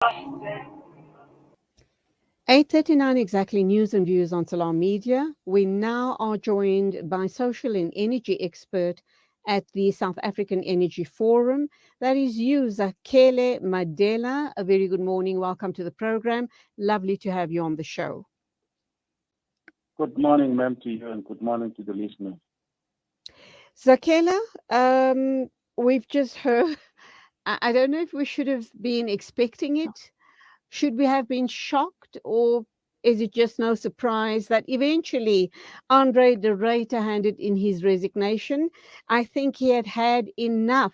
8:39 exactly, news and views on Salam Media. We now are joined by social and energy expert at the South African Energy Forum. That is you, Zakele Madela. A very good morning. Welcome to the program. Lovely to have you on the show. Good morning, ma'am, to you, and good morning to the listeners. Zakela, we've just heard, I don't know if we should have been expecting it. Should we have been shocked, or is it just no surprise that eventually Andre de Ruyter handed in his resignation? I think he had had enough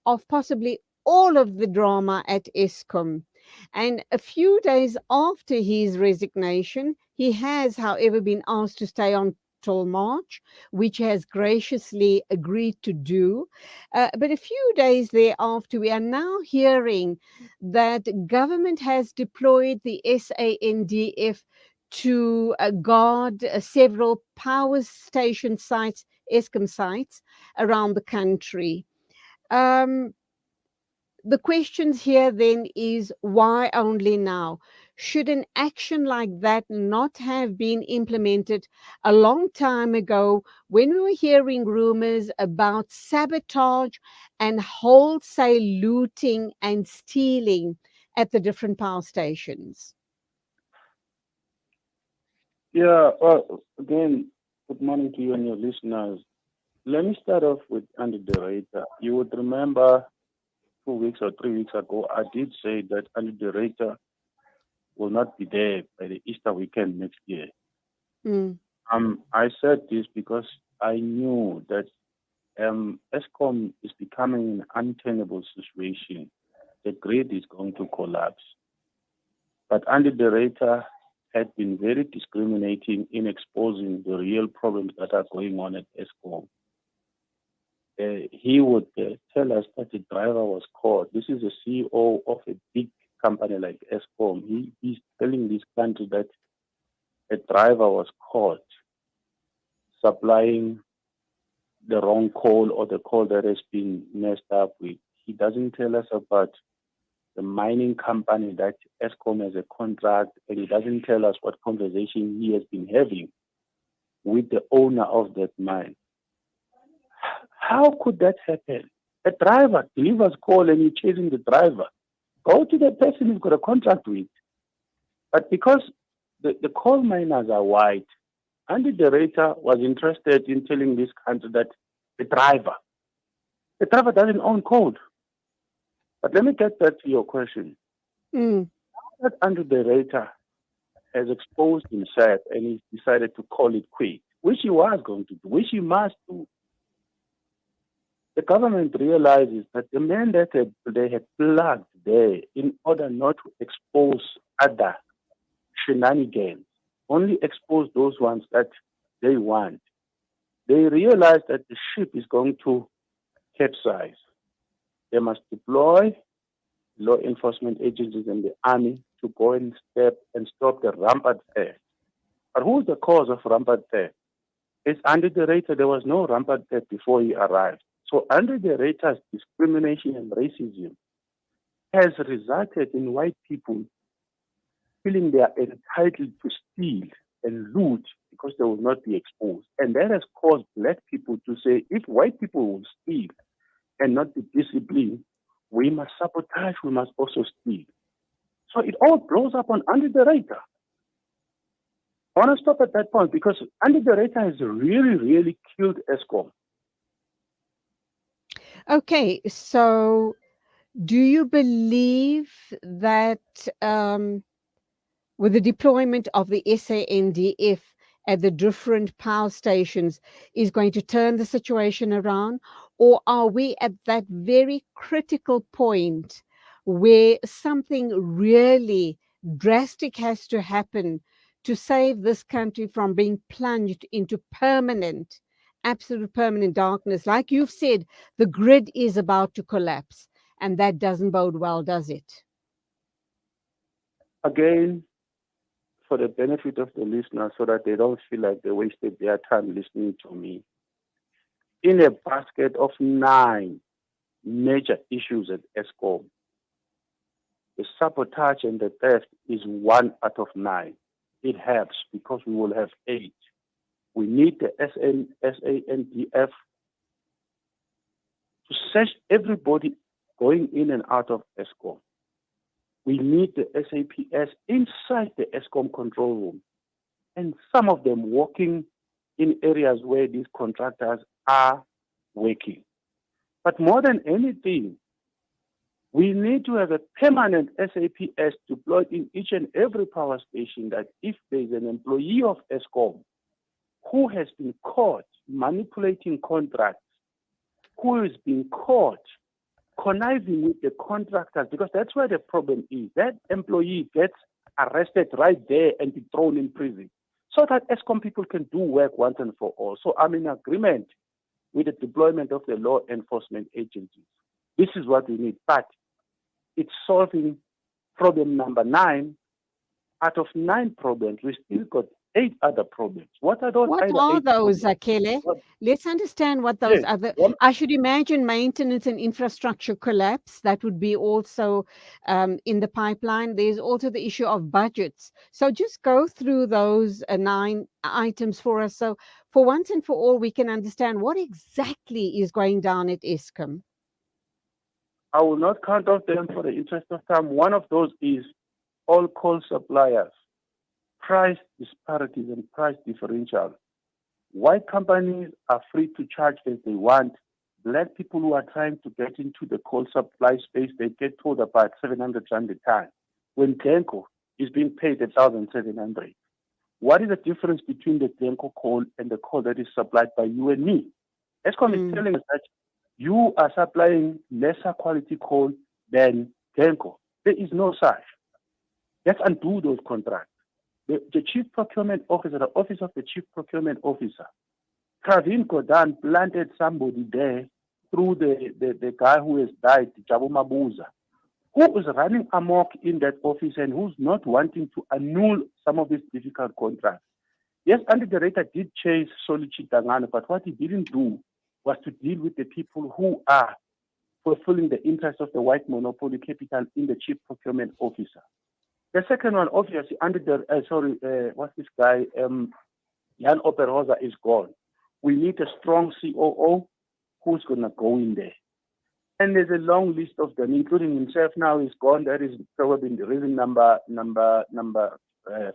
of possibly all of the drama at Eskom. And a few days after his resignation, he has, however, been asked to stay on till March, which he has graciously agreed to do. But a few days thereafter, we are now hearing that government has deployed the SANDF to guard several power station sites, Eskom sites, around the country. Um, the questions here then is why only now? Should an action like that not have been implemented a long time ago when we were hearing rumors about sabotage and wholesale looting and stealing at the different power stations? Yeah, well, again, good morning to you and your listeners. Let me start off with Andy de Ruyter. You would remember 2 weeks or 3 weeks ago, I did say that Andy de Ruyter will not be there by the Easter weekend next year. Mm. I said this because I knew that Eskom is becoming an untenable situation. The grid is going to collapse. But Andy de Ruyter had been very discriminating in exposing the real problems that are going on at Eskom. He would tell us that the driver was caught. This is the CEO of a big company like Eskom. He's telling this country that a driver was caught supplying the wrong coal or the coal that has been messed up with. He doesn't tell us about the mining company that Eskom has a contract, and he doesn't tell us what conversation he has been having with the owner of that mine. How could that happen? A driver delivers coal and you're chasing the driver. Go to the person you've got a contract with. But because the coal miners are white, Andy de Ruyter was interested in telling this country that the driver doesn't own coal. But let me get back to your question. Mm. That Andy de Ruyter has exposed himself and he decided to call it quit, which he was going to do, which he must do. The government realizes that the men that they had plugged there in order not to expose other shenanigans, only expose those ones that they want. They realize that the ship is going to capsize. They must deploy law enforcement agencies and the army to go and stop the rampant theft. But who's the cause of rampant theft? It's Andy de Ruyter. There was no rampant theft before he arrived. So Andy de Ruyter's discrimination and racism has resulted in white people feeling they are entitled to steal and loot because they will not be exposed. And that has caused black people to say, if white people will steal and not be disciplined, we must sabotage, we must also steal. So it all blows up on Andy de Ruyter. I want to stop at that point because Andy de Ruyter has really, really killed Eskom. Okay, so do you believe that with the deployment of the SANDF at the different power stations is going to turn the situation around? Or are we at that very critical point where something really drastic has to happen to save this country from being plunged into permanent, absolute permanent darkness? Like you've said, the grid is about to collapse, and that doesn't bode well, does it? Again, for the benefit of the listeners so that they don't feel like they wasted their time listening to me. In a basket of 9 major issues at Eskom, the sabotage and the theft is 1 out of 9. It helps because we will have 8. We need the SANDF to search everybody going in and out of Eskom. We need the SAPS inside the Eskom control room, and some of them working in areas where these contractors are working. But more than anything, we need to have a permanent SAPS deployed in each and every power station, that if there's an employee of Eskom who has been caught manipulating contracts, who is being caught conniving with the contractors, because that's where the problem is. That employee gets arrested right there and be thrown in prison so that Eskom people can do work once and for all. So I'm in agreement with the deployment of the law enforcement agencies. This is what we need. But it's solving problem number 9. Out of 9 problems, we still got 8 other problems. What are those? What are those, Akele? Let's understand what those other. I should imagine maintenance and infrastructure collapse. That would be also in the pipeline. There's also the issue of budgets. So just go through those 9 items for us. So for once and for all, we can understand what exactly is going down at Eskom. I will not count off them for the interest of time. One of those is all coal suppliers, price disparities and price differentials. White companies are free to charge as they want. Black people who are trying to get into the coal supply space, they get told about 700 rand a ton, when Glencore is being paid 1,700. What is the difference between the Glencore coal and the coal that is supplied by you and me? Eskom is telling us that you are supplying lesser quality coal than Glencore. There is no such. Let's undo those contracts. The Chief Procurement Officer, the Office of the Chief Procurement Officer, Pravin Gordhan planted somebody there through the guy who has died, Jabu Mabuza, who is running amok in that office and who's not wanting to annul some of these difficult contracts. Yes, Andy Director did chase Solichi Tangana, but what he didn't do was to deal with the people who are fulfilling the interests of the white monopoly capital in the Chief Procurement Officer. The second one, obviously, what's this guy? Jan Operosa is gone. We need a strong COO who's going to go in there. And there's a long list of them, including himself now is gone. That is probably the reason number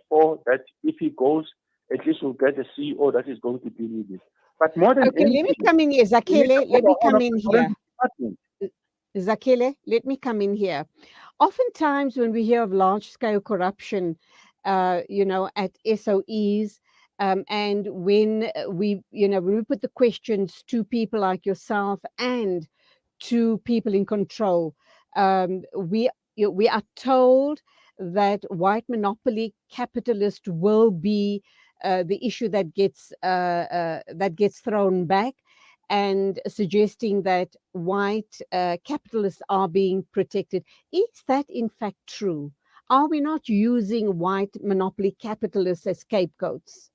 4, that if he goes, at least we'll get a CEO that is going to deal with it. But more than anything, let me come in here, Zakele. Let me come in here. Zakele, let me come in here. Oftentimes, when we hear of large-scale corruption, at SOEs, and when we put the questions to people like yourself and to people in control, we are told that white monopoly capitalist will be the issue that gets thrown back, and suggesting that white capitalists are being protected. Is that in fact true? Are we not using white monopoly capitalists as scapegoats?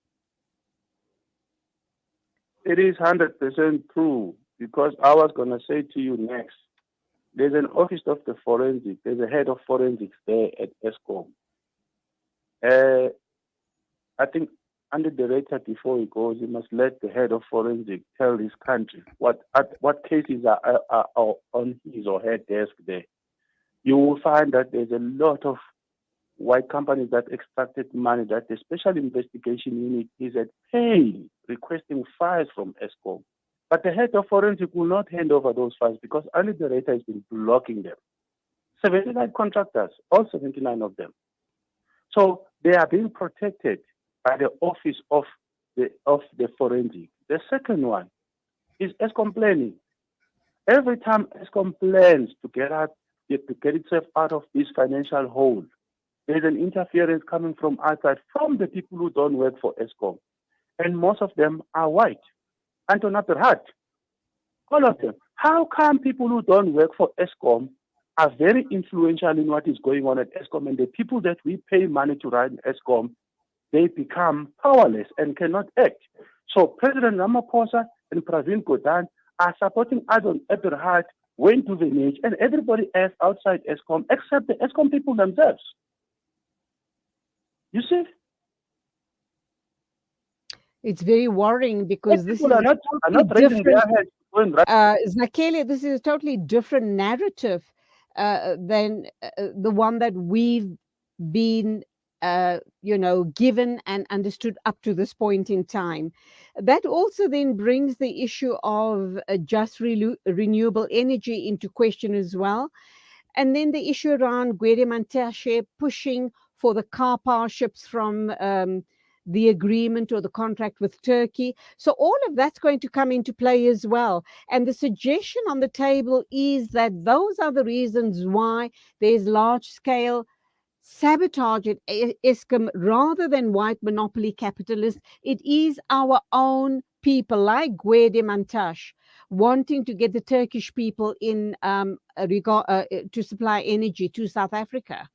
It is 100% true, because I was going to say to you next, there's an office of the forensic, there's a head of forensics there at Eskom. I think under the director, before he goes, he must let the head of forensic tell his country what cases are on his or her desk there. You will find that there's a lot of white companies that extracted money that the special investigation unit is at pain requesting files from Eskom. But the head of forensic will not hand over those files because under the director has been blocking them. 79 contractors, all 79 of them. So they are being protected by the office of the forensic. The second one is Eskom planning. Every time Eskom plans to get itself out of this financial hole, there's an interference coming from outside, from the people who don't work for Eskom. And most of them are white. Anton Aperhat, all of them. How come people who don't work for Eskom are very influential in what is going on at Eskom, and the people that we pay money to run Eskom, they become powerless and cannot act? So President Ramaphosa and Pravin Gordhan are supporting Anton Aperhat went to the niche, and everybody else outside Eskom, except the Eskom people themselves. You see? It's very worrying because this People is are not totally raising their different. heads. Going right. Zakele, this is a totally different narrative than the one that we've been, given and understood up to this point in time. That also then brings the issue of just renewable energy into question as well. And then the issue around Gwede Mantashe pushing for the car power ships from the agreement or the contract with Turkey. So all of that's going to come into play as well. And the suggestion on the table is that those are the reasons why there's large scale sabotage at Eskom rather than white monopoly capitalists. It is our own people like Gwede Mantashe wanting to get the Turkish people in to supply energy to South Africa.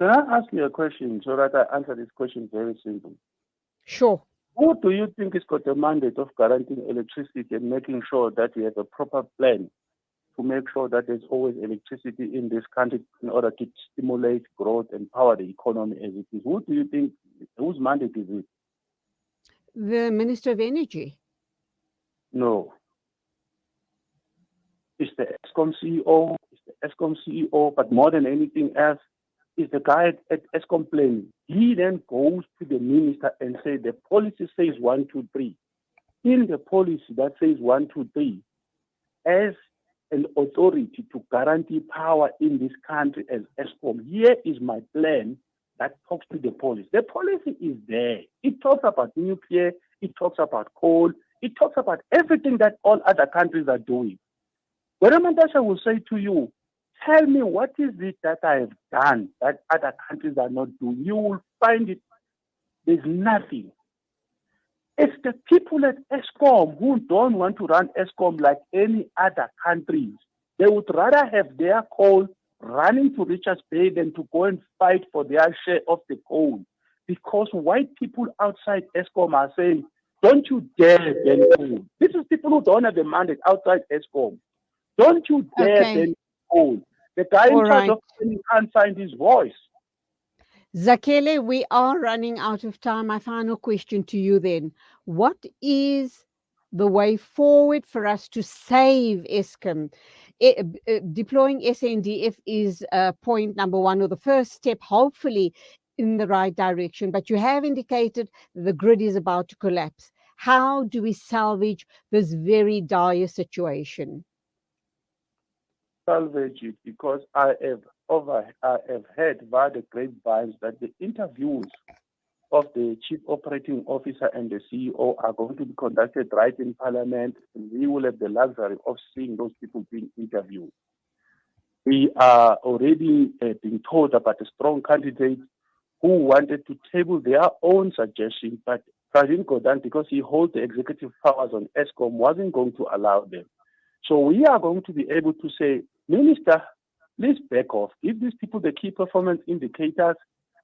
Can I ask you a question so that I answer this question very simple? Sure. Who do you think has got the mandate of guaranteeing electricity and making sure that we have a proper plan to make sure that there's always electricity in this country in order to stimulate growth and power the economy as it is? Who do you think, whose mandate is it? The Minister of Energy. No. It's the Eskom CEO, but more than anything else, is the guy at Eskom planning. He then goes to the minister and says, the policy says 1, 2, 3. In the policy that says 1, 2, 3, as an authority to guarantee power in this country as Eskom, here is my plan that talks to the policy. The policy is there. It talks about nuclear, it talks about coal, it talks about everything that all other countries are doing. Mantashe will say to you, tell me what is it that I have done that other countries are not doing. You will find it. There's nothing. It's the people at Eskom who don't want to run Eskom like any other countries. They would rather have their coal running to Richards Bay than to go and fight for their share of the coal. Because white people outside Eskom are saying, don't you dare ban coal. This is people who don't have a mandate outside Eskom. Don't you dare ban coal. The guy in charge of planning can't find his voice. Zakele, we are running out of time. My final question to you then. What is the way forward for us to save Eskom? Deploying SNDF is point number one, or the first step, hopefully in the right direction. But you have indicated the grid is about to collapse. How do we salvage this very dire situation? Salvage it because I have heard via the grapevines that the interviews of the chief operating officer and the CEO are going to be conducted right in Parliament, and we will have the luxury of seeing those people being interviewed. We are already being told about a strong candidate who wanted to table their own suggestions, but Pravin Gordhan, because he holds the executive powers on Eskom, wasn't going to allow them. So we are going to be able to say, Minister, please back off. Give these people the key performance indicators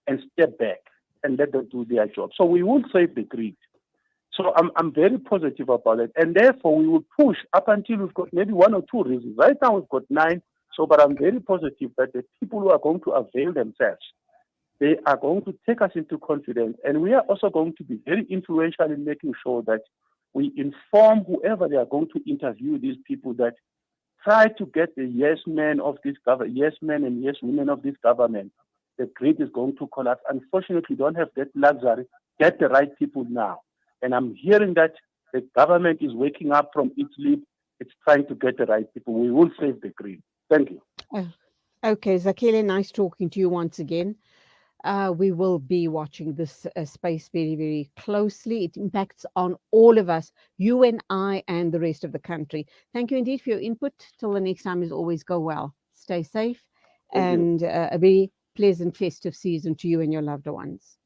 and step back and let them do their job. So we will save the grid. So I'm very positive about it. And therefore, we will push up until we've got maybe 1 or 2 reasons. Right now, we've got 9. So, but I'm very positive that the people who are going to avail themselves, they are going to take us into confidence. And we are also going to be very influential in making sure that we inform whoever they are going to interview these people that try to get the yes men of this government, yes men and yes women of this government. The grid is going to collapse. Unfortunately, we don't have that luxury. Get the right people now. And I'm hearing that the government is waking up from its sleep. It's trying to get the right people. We will save the grid. Thank you. Okay, Zakele, nice talking to you once again. We will be watching this space very, very closely. It impacts on all of us, you and I, and the rest of the country. Thank you indeed for your input. Till the next time, as always, go well. Stay safe. And a very pleasant festive season to you and your loved ones.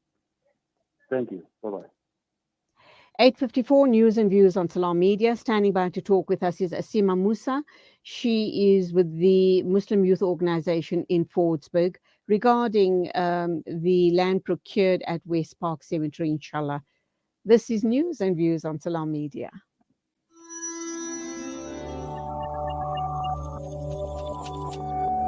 Thank you. Bye-bye. 8:54 News and Views on Salam Media. Standing by to talk with us is Asima Musa. She is with the Muslim Youth Organization in Fordsburg regarding the land procured at West Park Cemetery, inshallah. This is News and Views on Salam Media.